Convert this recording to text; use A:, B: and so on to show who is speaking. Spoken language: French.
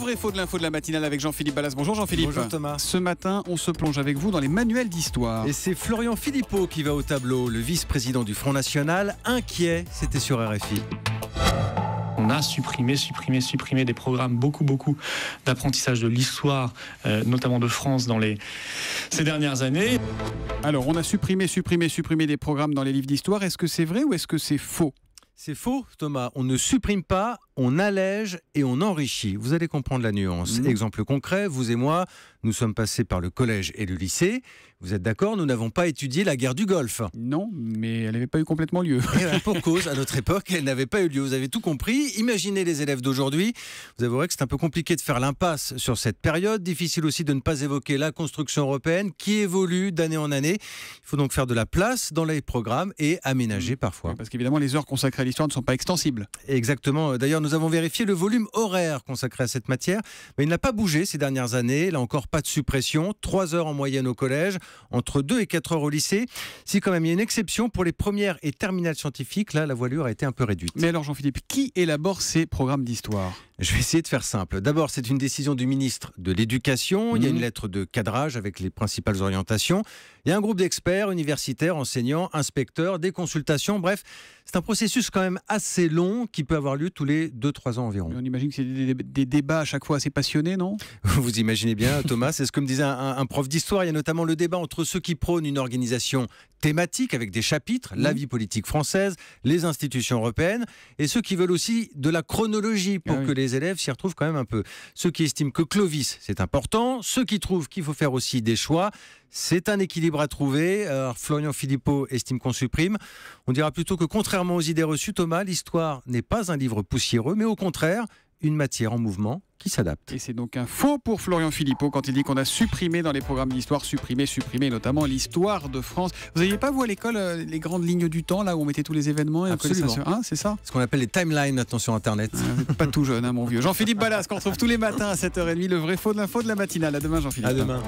A: vrai faux de l'info de la matinale avec Jean-Philippe Ballas. Bonjour Jean-Philippe.
B: Bonjour Thomas.
A: Ce matin, on se plonge avec vous dans les manuels d'histoire.
B: Et c'est Florian Philippot qui va au tableau, le vice-président du Front National, inquiet, c'était sur RFI.
C: On a supprimé des programmes, beaucoup d'apprentissage de l'histoire, notamment de France ces dernières années.
A: Alors, on a supprimé des programmes dans les livres d'histoire. Est-ce que c'est vrai ou est-ce que c'est faux ?
B: C'est faux, Thomas. On ne supprime pas, on allège et on enrichit. Vous allez comprendre la nuance. Exemple concret, vous et moi, nous sommes passés par le collège et le lycée. Vous êtes d'accord, nous n'avons pas étudié la guerre du Golfe.
A: Non, mais elle n'avait pas eu complètement lieu.
B: Et pour cause, à notre époque, elle n'avait pas eu lieu. Vous avez tout compris. Imaginez les élèves d'aujourd'hui. Vous avouerez que c'est un peu compliqué de faire l'impasse sur cette période. Difficile aussi de ne pas évoquer la construction européenne qui évolue d'année en année. Il faut donc faire de la place dans les programmes et aménager parfois.
A: Oui, parce qu'évidemment, les heures consacrées à l'histoire ne sont pas extensibles.
B: Exactement. D'ailleurs, nous avons vérifié le volume horaire consacré à cette matière, mais il n'a pas bougé ces dernières années. Là encore, pas de suppression. 3 heures en moyenne au collège, entre 2 et 4 heures au lycée. Si quand même il y a une exception pour les premières et terminales scientifiques, là, la voilure a été un peu réduite.
A: Mais alors, Jean-Philippe, qui élabore ces programmes d'histoire ?
B: Je vais essayer de faire simple. D'abord, c'est une décision du ministre de l'Éducation. Il y a une lettre de cadrage avec les principales orientations. Il y a un groupe d'experts, universitaires, enseignants, inspecteurs, des consultations. Bref, c'est un processus quand même assez long qui peut avoir lieu tous les 2-3 ans environ.
A: On imagine que c'est des débats à chaque fois assez passionnés, non ?
B: Vous imaginez bien, Thomas, c'est ce que me disait un prof d'histoire. Il y a notamment le débat entre ceux qui prônent une organisation thématique avec des chapitres, la vie politique française, les institutions européennes, et ceux qui veulent aussi de la chronologie pour que les élèves s'y retrouvent quand même un peu. Ceux qui estiment que Clovis, c'est important, ceux qui trouvent qu'il faut faire aussi des choix. C'est un équilibre à trouver. Alors, Florian Philippot estime qu'on supprime. On dira plutôt que contrairement aux idées reçues, Thomas, l'histoire n'est pas un livre poussiéreux, mais au contraire, une matière en mouvement qui s'adapte.
A: Et c'est donc un faux pour Florian Philippot quand il dit qu'on a supprimé dans les programmes d'histoire, supprimé, notamment l'histoire de France. Vous n'aviez pas, vous, à l'école, les grandes lignes du temps, là où on mettait tous les événements et
B: Absolument.
A: C'est ça ?
B: Ce qu'on appelle les timelines maintenant sur Internet.
A: Pas tout jeune, hein, mon vieux. Jean-Philippe Ballas, qu'on retrouve tous les matins à 7h30, le vrai faux de l'info de la matinale. À demain, Jean-Philippe.
B: À demain.